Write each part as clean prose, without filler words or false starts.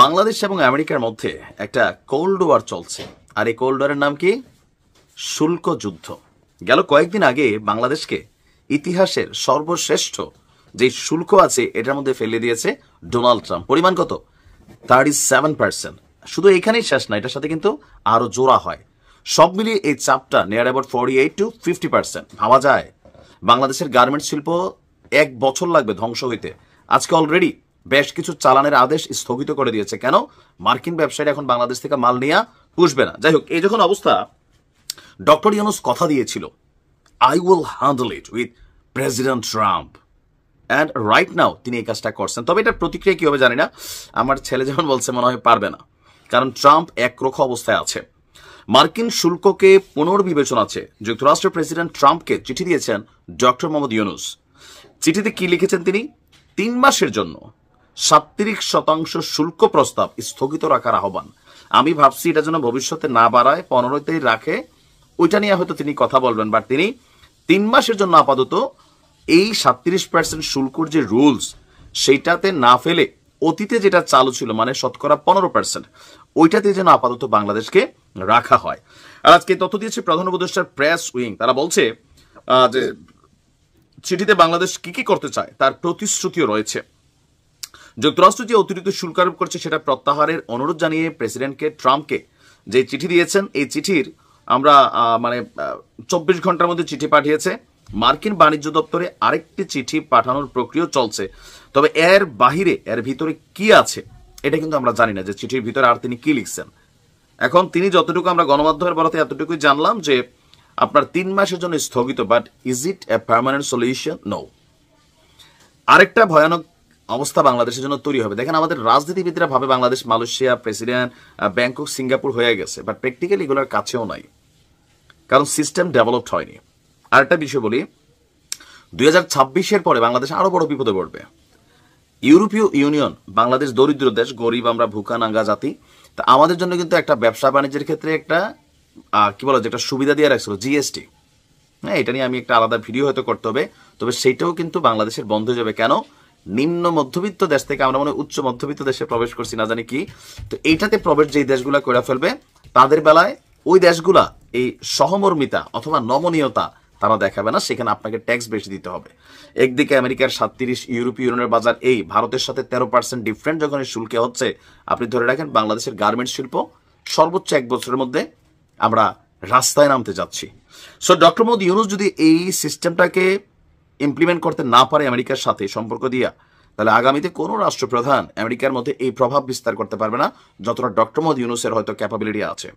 বাংলাদেশ এবং আমেরিকার মধ্যে একটা কোল্ড ওয়ার চলছে, আর এই কোল্ড ওয়ারের নাম কি? শুল্ক যুদ্ধ। গেল কয়েকদিন আগে বাংলাদেশকে ইতিহাসের সর্বশ্রেষ্ঠ যে শুল্ক আছে এটার মধ্যে ফেলে দিয়েছে ডোনাল্ড ট্রাম্প। পরিমাণ কত? 37%। শুধু এখানেই শেষ না, এটার সাথে কিন্তু আরো জোড়া হয়। সব মিলিয়ে এই চাপটা নিয়ার অ্যাবাউট 48 to 50%। ভাবা যায় বাংলাদেশের গার্মেন্টস শিল্প 1 বছর লাগবে ধ্বংস হইতে। আজকে অলরেডি বেশ কিছু চালানের আদেশ স্থগিত করে দিয়েছে। কেন? মার্কিন ব্যবসায়ীরা এখন বাংলাদেশ থেকে মাল নিয়ে পুষবে না। যাই হোক, এই যখন অবস্থা, ডক্টর ইউনূস কথা দিয়েছিল I will handle it with president Trump, and right now তিনি এই কাজটা করছেন। তবে এটার প্রতিক্রিয়া কি হবে জানি না। আমার ছেলে যেমন বলছে মনে হয় পারবে না, কারণ ট্রাম্প একরোখা অবস্থায় আছে। মার্কিন শুল্ককে পুনর্বিবেচনা আছে। যুক্তরাষ্ট্রের প্রেসিডেন্ট ট্রাম্পকে চিঠি দিয়েছেন ডক্টর মোহাম্মদ ইউনূস। চিঠিতে কি লিখেছেন তিনি? 3 মাসের জন্য 37% শুল্ক প্রস্তাব স্থগিত রাখার আহ্বান। আমি ভাবছি এটা যেন ভবিষ্যতে না বাড়ায়, 15তেই রাখে, ওইটা নিয়ে হয়তো তিনি কথা বলবেন। বাট তিনি 3 মাসের জন্য আপাতত এই 37% শুল্কর যে রুলস সেইটাতে না ফেলে অতীতে যেটা চালু ছিল মানে শতকরা 15%, ওইটাতে যেন আপাতত বাংলাদেশকে রাখা হয়। আর আজকে তথ্য দিয়েছে প্রধান উপদেষ্টার প্রেস উইং। তারা বলছে যে চিঠিতে বাংলাদেশ কি কি করতে চায় তার প্রতিশ্রুতিও রয়েছে। যুক্তরাষ্ট্র যে অতিরিক্ত শুল্ক আরোপ করছে সেটা প্রত্যাহারের অনুরোধ জানিয়ে প্রেসিডেন্টকে ট্রাম্পকে যে চিঠি দিয়েছেন, এই চিঠির আমরা 24 ঘন্টার মধ্যে চিঠি পাঠিয়েছে। মার্কিন বাণিজ্য দপ্তরে আরেকটি চিঠি পাঠানোর প্রক্রিয়া চলছে। তবে এর বাহিরে এর ভিতরে কি আছে এটা কিন্তু আমরা জানি না, যে চিঠির ভিতরে আর তিনি কি লিখছেন। এখন তিনি যতটুকু আমরা গণমাধ্যমের বলাতে এতটুকুই জানলাম যে আপনার 3 মাসের জন্য স্থগিত, but is it a permanent solution? No. আরেকটা ভয়ানক অবস্থা বাংলাদেশের জন্য তৈরি হবে। দেখেন, আমাদের রাজনীতিবিদরা ভাবে Bangladesh Malaysia, president Bangkok, Singapore হয়ে গেছে, বাট প্র্যাকটিক্যালি এগুলোর কাছেও নাই, কারণ সিস্টেম ডেভেলপড হয়নি। আরেকটা বিষয় বলি, 2026-এর পরে বাংলাদেশ আরো বড় বিপদে পড়বে। ইউরোপীয় ইউনিয়ন, বাংলাদেশ দরিদ্র দেশ, গরিব, আমরা ভুকা নাঙ্গা জাতি, তা আমাদের জন্য কিন্তু একটা ব্যবসা বাণিজ্যের ক্ষেত্রে একটা কি বলা যায়, একটা সুবিধা দিয়ে রাখছিল, জিএসটি। হ্যাঁ, এটা নিয়ে আমি একটা আলাদা ভিডিও হয়তো করতে হবে। তবে সেইটাও কিন্তু বাংলাদেশের বন্ধ হয়ে যাবে। কেন? নিম্ন মধ্যবিত্ত দেশ থেকে আমরা মনে উচ্চ মধ্যবিত্ত দেশে প্রবেশ করছি, না জানি কি। তো এইটাতে প্রবেশ যেই দেশগুলা করে ফেলবে তাদের বেলায় ওই দেশগুলা এই সহমর্মিতা অথবা নমনীয়তা তারা দেখাবে না, সেখানে আপনাকে ট্যাক্স বেশি দিতে হবে। একদিকে আমেরিকার 37, ইউরোপীয় ইউনিয়নের বাজার এই ভারতের সাথে 13% ডিফারেন্ট যখন এই শুল্কে হচ্ছে, আপনি ধরে রাখেন বাংলাদেশের গার্মেন্টস শিল্প সর্বোচ্চ 1 বছরের মধ্যে আমরা রাস্তায় নামতে যাচ্ছি। সো ডক্টর মোহাম্মদ ইউনূস যদি এই সিস্টেমটাকে ইমপ্লিমেন্ট করতে না পারে আমেরিকার সাথে সম্পর্ক দিয়া, তাহলে আগামীতে কোনো রাষ্ট্রপ্রধান আমেরিকার মধ্যে এই প্রভাব বিস্তার করতে পারবে না যতটা ডক্টর মোহাম্মদ ইউনূসের হয়তো ক্যাপাবিলিটি আছে।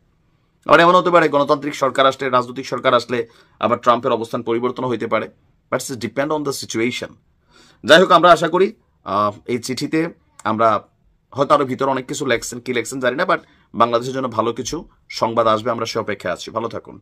আবার এমন হতে পারে গণতান্ত্রিক সরকার আসলে, রাজনৈতিক সরকার আসলে আবার ট্রাম্পের অবস্থান পরিবর্তন হইতে পারে, but it's depend on the situation. যাই হোক, আমরা আশা করি এই চিঠিতে আমরা হয়তো আরো ভিতরে অনেক কিছু লেখছেন, কি লেখছেন জানি না, বাট বাংলাদেশের জন্য ভালো কিছু সংবাদ আসবে, আমরা সে অপেক্ষায় আছি। ভালো থাকুন।